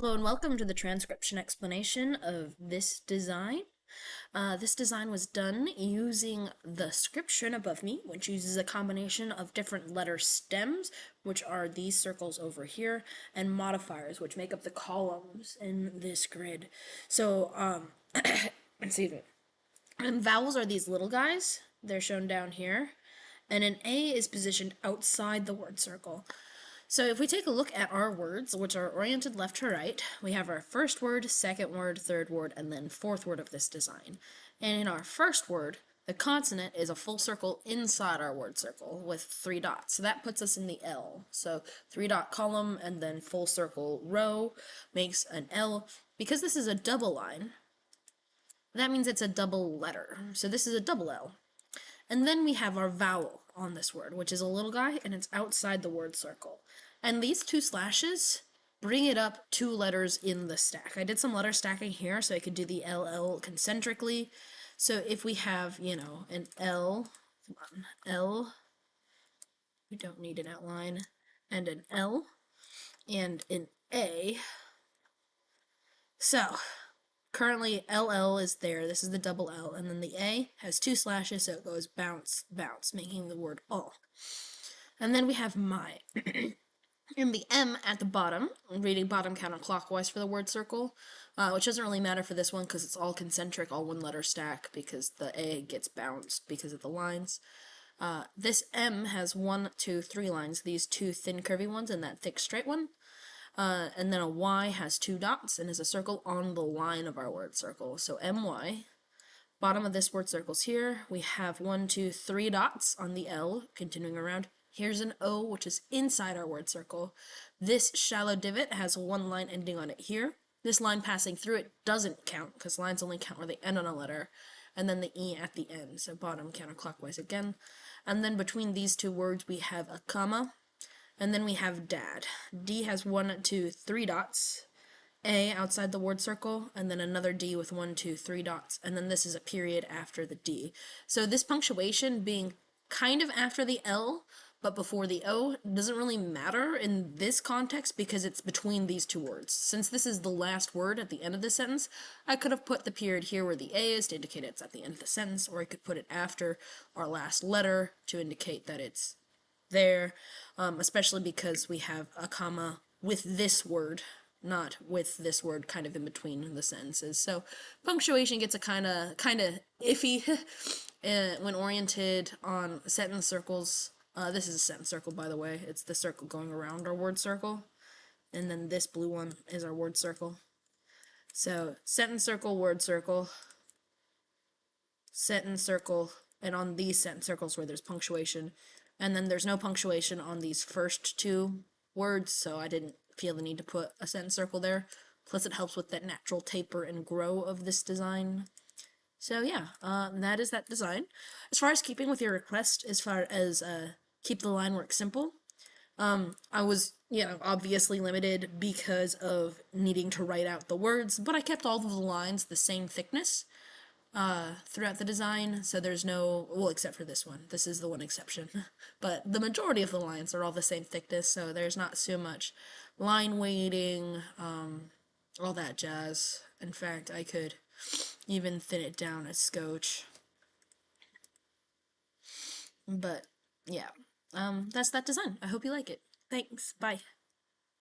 Hello and welcome to the transcription explanation of this design. This design was done using the scription above me, which uses a combination of different letter stems, which are these circles over here, and modifiers, which make up the columns in this grid. So, excuse me. And vowels are these little guys. They're shown down here. And an A is positioned outside the word circle. So if we take a look at our words, which are oriented left to right, we have our first word, second word, third word, and then fourth word of this design. And in our first word, the consonant is a full circle inside our word circle with 3 dots. So that puts us in the L. So 3-dot column and then full circle row makes an L. Because this is a double line, that means it's a double letter. So this is a double L. And then we have our vowel on this word, which is a little guy, and it's outside the word circle. And these 2 slashes bring it up 2 letters in the stack. I did some letter stacking here so I could do the LL concentrically. So if we have, an L, we don't need an outline, and an L, and an A. So currently LL is there, this is the double L, and then the A has 2 slashes, so it goes bounce, bounce, making the word all. And then we have my. And the M at the bottom, reading bottom counterclockwise for the word circle, which doesn't really matter for this one because it's all concentric, all 1-letter stack, because the A gets bounced because of the lines. This M has 1, 2, 3 lines, these 2 thin curvy ones and that thick straight one. And then a Y has 2 dots and is a circle on the line of our word circle. So MY. Bottom of this word circle's here. We have 1, 2, 3 dots on the L, continuing around. Here's an O, which is inside our word circle. This shallow divot has 1 line ending on it here. This line passing through it doesn't count, because lines only count where they end on a letter. And then the E at the end, so bottom counterclockwise again. And then between these 2 words, we have a comma. And then we have dad. D has 1, 2, 3 dots. A outside the word circle, and then another D with 1, 2, 3 dots. And then this is a period after the D. So this punctuation being kind of after the L, but before the O, doesn't really matter in this context because it's between these 2 words. Since this is the last word at the end of the sentence, I could have put the period here where the A is to indicate it's at the end of the sentence, or I could put it after our last letter to indicate that it's there, especially because we have a comma with this word, not with this word kind of in between the sentences. So punctuation gets a kind of iffy when oriented on sentence circles. This is a sentence circle, by the way. It's the circle going around our word circle. And then this blue one is our word circle. So sentence circle, word circle, sentence circle, and on these sentence circles where there's punctuation. And then there's no punctuation on these first 2 words, so I didn't feel the need to put a sentence circle there. Plus it helps with that natural taper and grow of this design. So yeah, that is that design. As far as keeping with your request, as far as keep the line work simple, I was, obviously limited because of needing to write out the words, but I kept all of the lines the same thickness throughout the design, so there's no, well, except for this one. This is the one exception. But the majority of the lines are all the same thickness, so there's not so much line weighting, all that jazz. In fact, I could even thin it down a scotch. But, yeah. That's that design. I hope you like it. Thanks. Bye.